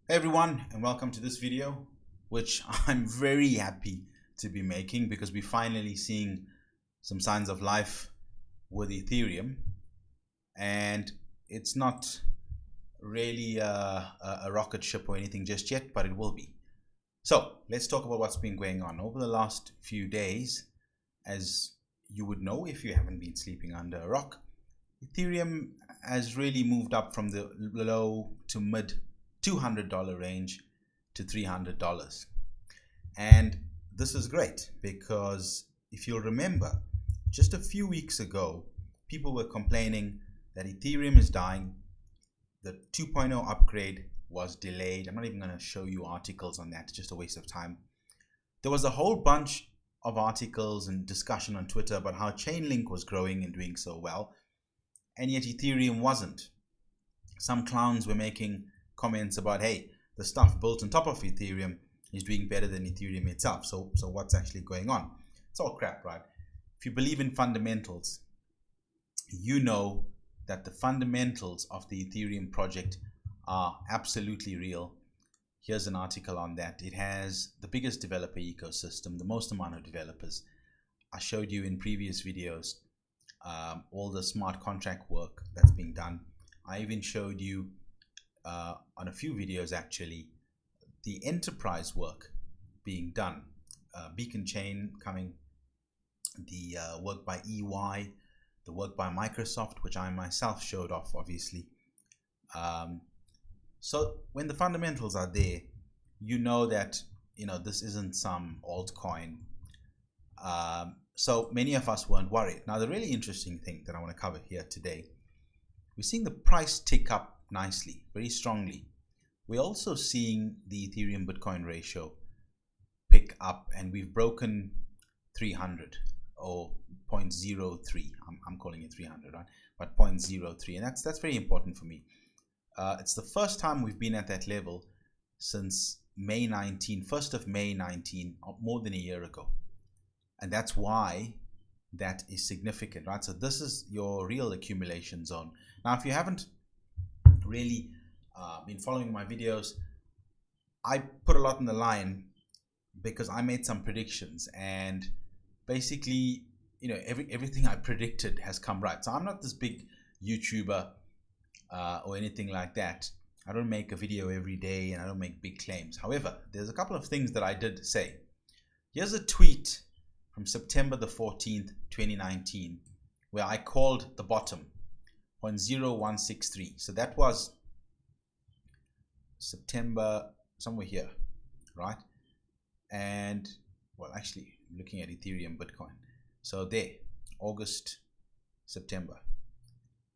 Hey everyone, and welcome to this video, which I'm very happy to be making because we're finally seeing some signs of life with Ethereum, and it's not really a rocket ship or anything just yet, but it will be. So let's talk about what's been going on over the last few days. As you would know if you haven't been sleeping under a rock, Ethereum has really moved up from the low to mid $200 range to $300. And this is great because if you'll remember, just a few weeks ago, people were complaining that Ethereum is dying. The 2.0 upgrade was delayed. I'm not even going to show you articles on that, it's just a waste of time. There was a whole bunch of articles and discussion on Twitter about how Chainlink was growing and doing so well, and yet Ethereum wasn't. Some clowns were making comments about, hey, the stuff built on top of Ethereum is doing better than Ethereum itself. So what's actually going on? It's all crap, right? If you believe in fundamentals, you know that the fundamentals of the Ethereum project are absolutely real. Here's an article on that. It has the biggest developer ecosystem, the most amount of developers. I showed you in previous videos all the smart contract work that's being done. I even showed you on a few videos actually the enterprise work being done. Beacon Chain coming, the work by EY, the work by Microsoft, which I myself showed off obviously. So when the fundamentals are there, you know that this isn't some altcoin. So many of us weren't worried. Now the really interesting thing that I want to cover here today, we're seeing the price tick up nicely, very strongly. We're also seeing the Ethereum Bitcoin ratio pick up, and we've broken 300 or 0.03. I'm calling it 300, right? But 0.03, and that's very important for me. It's the first time we've been at that level since May 19, 1st of May 19, more than a year ago. And that's why that is significant, right? So this is your real accumulation zone. Now, if you haven't really been following my videos, I put a lot on the line because I made some predictions, and basically, everything I predicted has come right. So I'm not this big YouTuber or anything like that. I don't make a video every day and I don't make big claims. However, there's a couple of things that I did say. Here's a tweet from September the 14th, 2019, where I called the bottom 0.0163. So that was September, somewhere here, right? And well, actually looking at Ethereum Bitcoin. So there, August, September,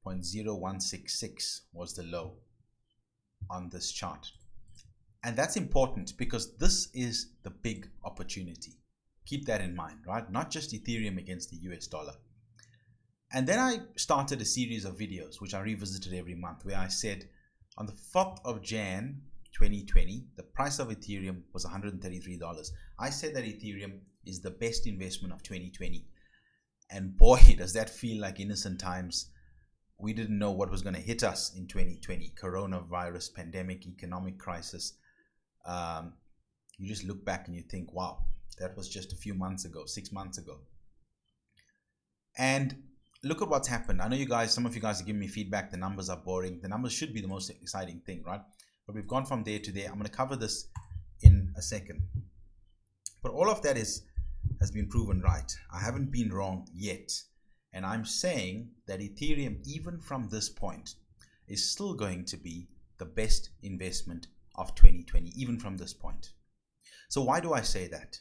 0.0166 was the low on this chart. And that's important because this is the big opportunity. Keep that in mind, right? Not just Ethereum against the US dollar. And then I started a series of videos, which I revisited every month, where I said on the 4th of Jan 2020, the price of Ethereum was $133. I said that Ethereum is the best investment of 2020. And boy, does that feel like innocent times. We didn't know what was going to hit us in 2020. Coronavirus, pandemic, economic crisis. You just look back and you think, wow, that was just a few months ago, 6 months ago. And look at what's happened. I know you guys, some of you guys are giving me feedback. The numbers are boring. The numbers should be the most exciting thing, right? But we've gone from there to there. I'm going to cover this in a second. But all of that has been proven right. I haven't been wrong yet. And I'm saying that Ethereum, even from this point, is still going to be the best investment of 2020, even from this point. So why do I say that?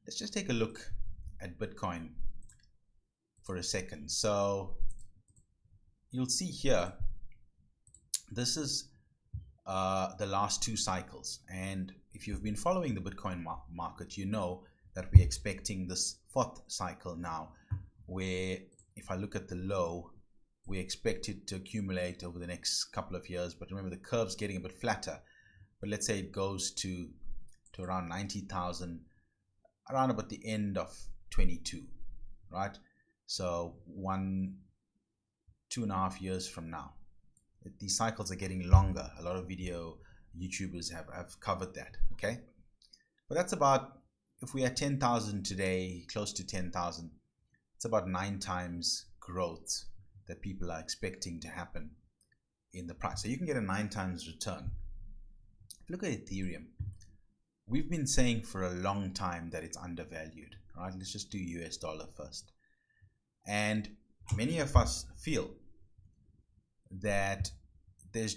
Let's just take a look at Bitcoin for a second. So you'll see here, this is the last two cycles. And if you've been following the Bitcoin market, you know that we're expecting this fourth cycle now, where if I look at the low, we expect it to accumulate over the next couple of years. But remember, the curve's getting a bit flatter. But let's say it goes to around 90,000 around about the end of 22, right? So 2.5 years from now. These cycles are getting longer. A lot of video YouTubers have covered that, okay? But that's about, if we're at 10,000 today, close to 10,000, it's about 9 times growth that people are expecting to happen in the price. So you can get a 9 times return. Look at Ethereum. We've been saying for a long time that it's undervalued, right? Let's just do US dollar first. And many of us feel that there's,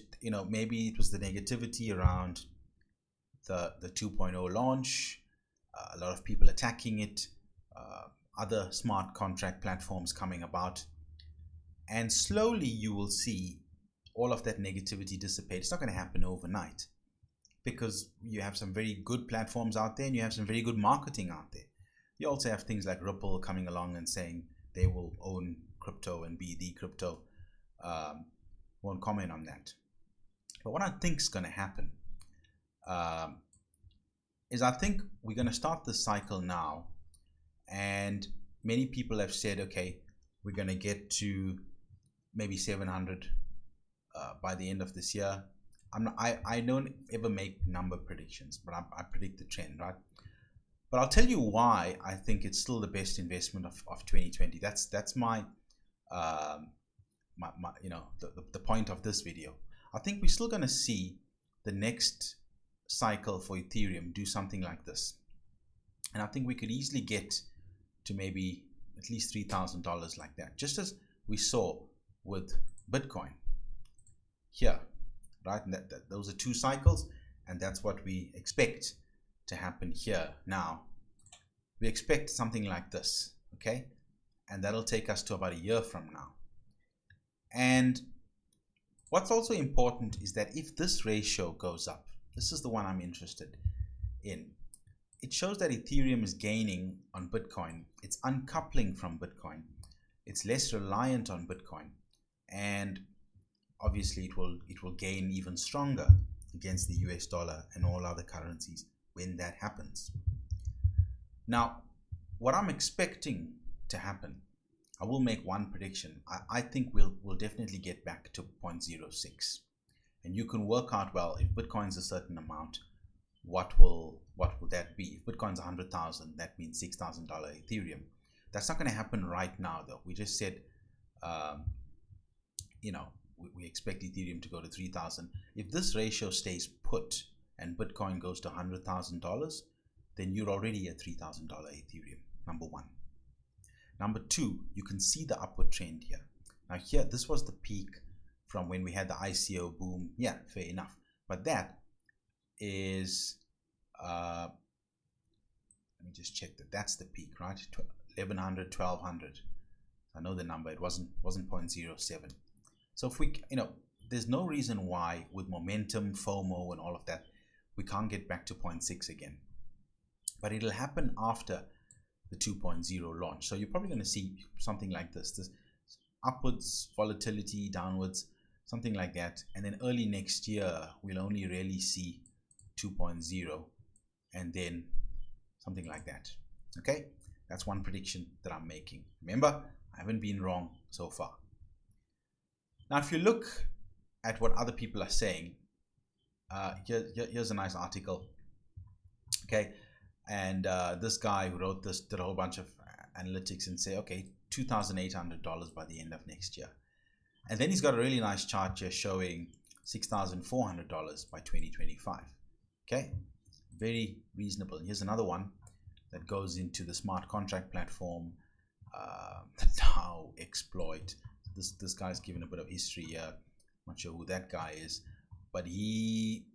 maybe it was the negativity around the 2.0 launch, a lot of people attacking it, other smart contract platforms coming about, and slowly you will see all of that negativity dissipate. It's not going to happen overnight, because you have some very good platforms out there and you have some very good marketing out there. You also have things like Ripple coming along and saying they will own crypto and be the crypto. Won't comment on that. But what I think is going to happen is I think we're going to start this cycle now, and many people have said, okay, we're going to get to maybe 700 by the end of this year. I don't ever make number predictions, but I predict the trend, right? But I'll tell you why I think it's still the best investment of 2020. That's my the point of this video. I think we're still going to see the next cycle for Ethereum do something like this, and I think we could easily get to maybe at least $3,000 like that, just as we saw with Bitcoin here, right? And those are 2 cycles, and that's what we expect to happen here. Now we expect something like this, okay, and that'll take us to about a year from now. And what's also important is that if this ratio goes up, this is the one I'm interested in, it shows that Ethereum is gaining on Bitcoin. It's uncoupling from Bitcoin. It's less reliant on Bitcoin, and obviously it will gain even stronger against the US dollar and all other currencies when that happens. Now, what I'm expecting to happen, I will make one prediction. I think we'll definitely get back to 0.06, and you can work out, well, if Bitcoin's a certain amount, what will that be? If Bitcoin's 100,000, that means $6,000 Ethereum. That's not going to happen right now, though. We just said, we expect Ethereum to go to 3,000. If this ratio stays put and Bitcoin goes to $100,000, then you're already at $3,000 Ethereum, number one. Number two, you can see the upward trend here. Now here, this was the peak from when we had the ICO boom. Yeah, fair enough. But that is, let me just check that. That's the peak, right? 1,100, 1,200. I know the number. It wasn't 0.07. So if we, there's no reason why with momentum, FOMO, and all of that, we can't get back to 0.6 again. But it'll happen after the 2.0 launch. So you're probably going to see something like this upwards volatility, downwards, something like that. And then early next year, we'll only really see 2.0 and then something like that. Okay, that's one prediction that I'm making. Remember, I haven't been wrong so far. Now, if you look at what other people are saying, here's a nice article. Okay, and this guy who wrote this did a whole bunch of analytics and say, okay, $2,800 by the end of next year. And then he's got a really nice chart here showing $6,400 by 2025. Okay, very reasonable. Here's another one that goes into the smart contract platform, the DAO exploit. This guy's given a bit of history here. Not sure who that guy is, but he,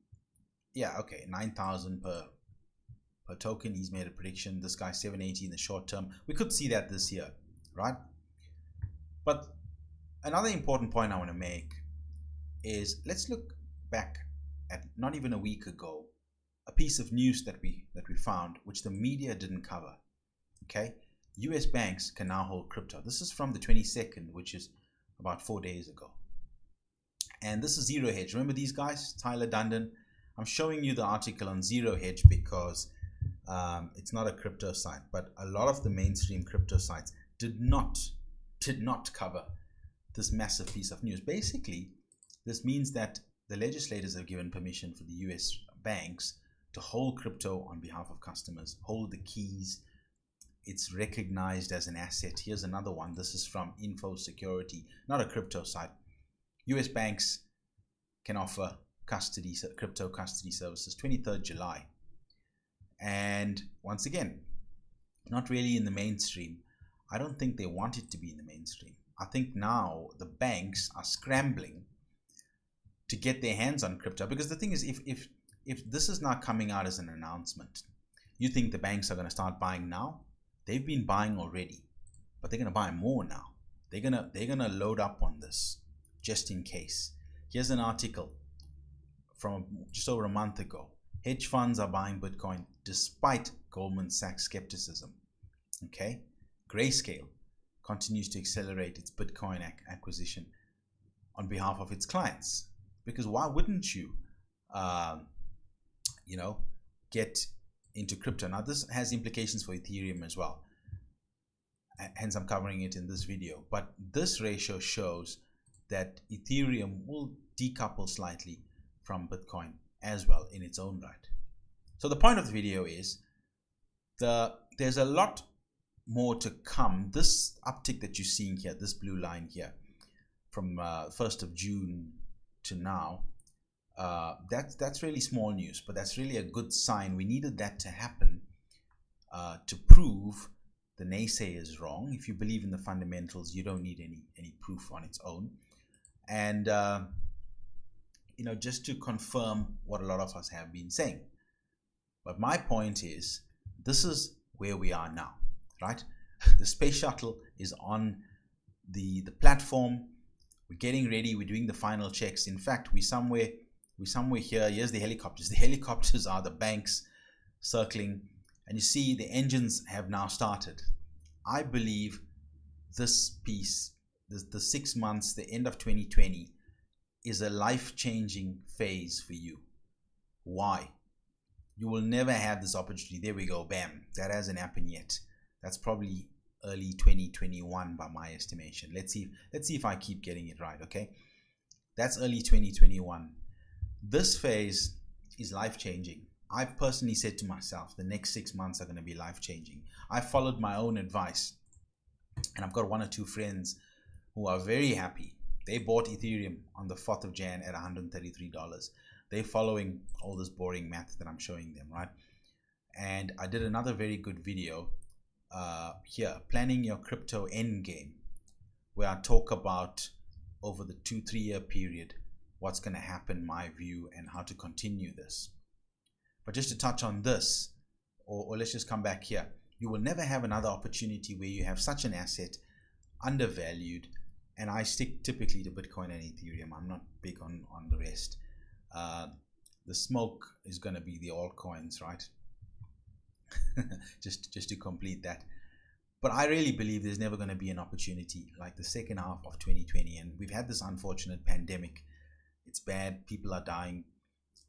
yeah, okay, 9,000 per token. He's made a prediction. This guy 780 in the short term. We could see that this year, right? But another important point I want to make is, let's look back at not even a week ago, a piece of news that we found, which the media didn't cover. Okay, US banks can now hold crypto. This is from the 22nd, which is about 4 days ago. And this is Zero Hedge. Remember these guys, Tyler Dundon? I'm showing you the article on Zero Hedge because it's not a crypto site, but a lot of the mainstream crypto sites did not cover this massive piece of news. Basically, this means that the legislators have given permission for the US banks to hold crypto on behalf of customers, hold the keys. It's recognized as an asset. Here's another one. This is from Info Security, not a crypto site. US banks can offer crypto custody services, 23rd July. And once again, not really in the mainstream. I don't think they want it to be in the mainstream. I think now the banks are scrambling to get their hands on crypto, because the thing is, if this is not coming out as an announcement, you think the banks are going to start buying now? They've been buying already, but they're going to buy more now. They're gonna load up on this just in case. Here's an article from just over a month ago. Hedge funds are buying Bitcoin despite Goldman Sachs skepticism. Okay, Grayscale continues to accelerate its Bitcoin acquisition on behalf of its clients, because why wouldn't you, get into crypto? Now this has implications for Ethereum as well, hence I'm covering it in this video. But this ratio shows that Ethereum will decouple slightly from Bitcoin as well in its own right. So the point of the video is there's a lot more to come. This uptick that you're seeing here, this blue line here, from 1st of June to now, that's really small news, but that's really a good sign. We needed that to happen to prove the naysayers wrong. If you believe in the fundamentals, you don't need any proof on its own. And just to confirm what a lot of us have been saying. But my point is, this is where we are now, right? The space shuttle is on the platform. We're getting ready. We're doing the final checks. In fact, we're somewhere here. Here's the helicopters. The helicopters are the banks circling, and you see the engines have now started. I believe this piece, the 6 months, the end of 2020, is a life-changing phase for you. Why? You will never have this opportunity. There we go, bam. That hasn't happened yet. That's probably early 2021 by my estimation. Let's see if I keep getting it right, okay? That's early 2021. This phase is life-changing. I've personally said to myself, the next 6 months are going to be life-changing. I followed my own advice, and I've got one or two friends who are very happy. They bought Ethereum on the 4th of Jan at $133. They're following all this boring math that I'm showing them, right? And I did another very good video here, planning your crypto endgame, where I talk about over the 2-3 year period what's going to happen, my view, and how to continue this. But just to touch on this, or let's just come back here, you will never have another opportunity where you have such an asset undervalued. And I stick typically to Bitcoin and Ethereum. I'm not big on the rest. The smoke is going to be the altcoins, right? just to complete that. But I really believe there's never going to be an opportunity like the second half of 2020. And we've had this unfortunate pandemic. It's bad. People are dying.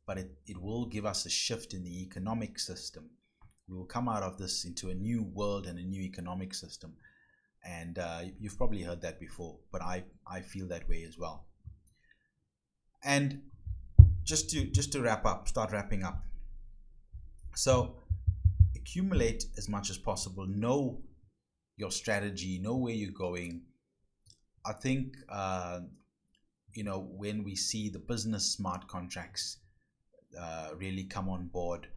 But it will give us a shift in the economic system. We will come out of this into a new world and a new economic system. And you've probably heard that before, but I feel that way as well. And just to start wrapping up. So accumulate as much as possible. Know your strategy. Know where you're going. I think when we see the business smart contracts really come on board,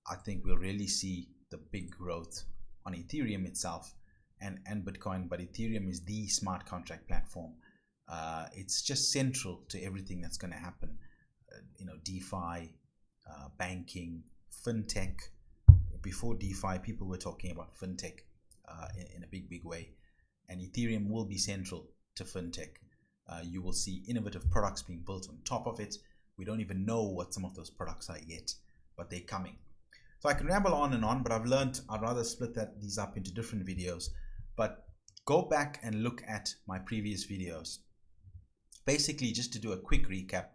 I think we'll really see the big growth on Ethereum itself and Bitcoin. But Ethereum is the smart contract platform. It's just central to everything that's going to happen. DeFi, banking, fintech. Before DeFi, people were talking about fintech in a big way, and Ethereum will be central to fintech. You will see innovative products being built on top of it. We don't even know what some of those products are yet, but they're coming. So I can ramble on and on, but I've learned I'd rather split these up into different videos. But go back and look at my previous videos. Basically, just to do a quick recap,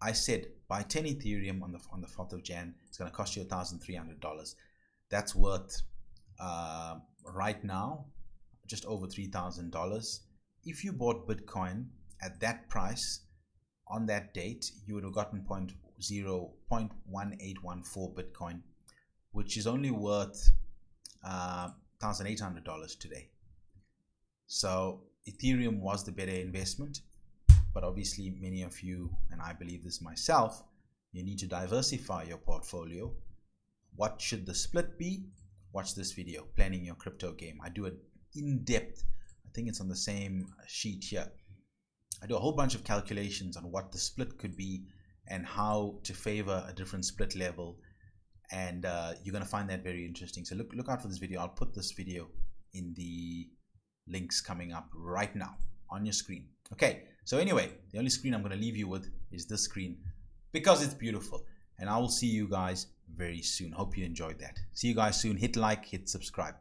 I said buy 10 Ethereum on the 4th of Jan. It's going to cost you $1,300. That's worth right now just over $3,000. If you bought Bitcoin at that price, on that date, you would have gotten 0.1814 Bitcoin, which is only worth $1,800 today. So Ethereum was the better investment, but obviously many of you, and I believe this myself, you need to diversify your portfolio. What should the split be? Watch this video, Planning Your Crypto Game. I do it in depth. I think it's on the same sheet here. I do a whole bunch of calculations on what the split could be and how to favor a different split level. And you're going to find that very interesting. So look out for this video. I'll put this video in the links coming up right now on your screen. Okay, so anyway, the only screen I'm going to leave you with is this screen because it's beautiful. And I will see you guys very soon. Hope you enjoyed that. See you guys soon. Hit like, hit subscribe.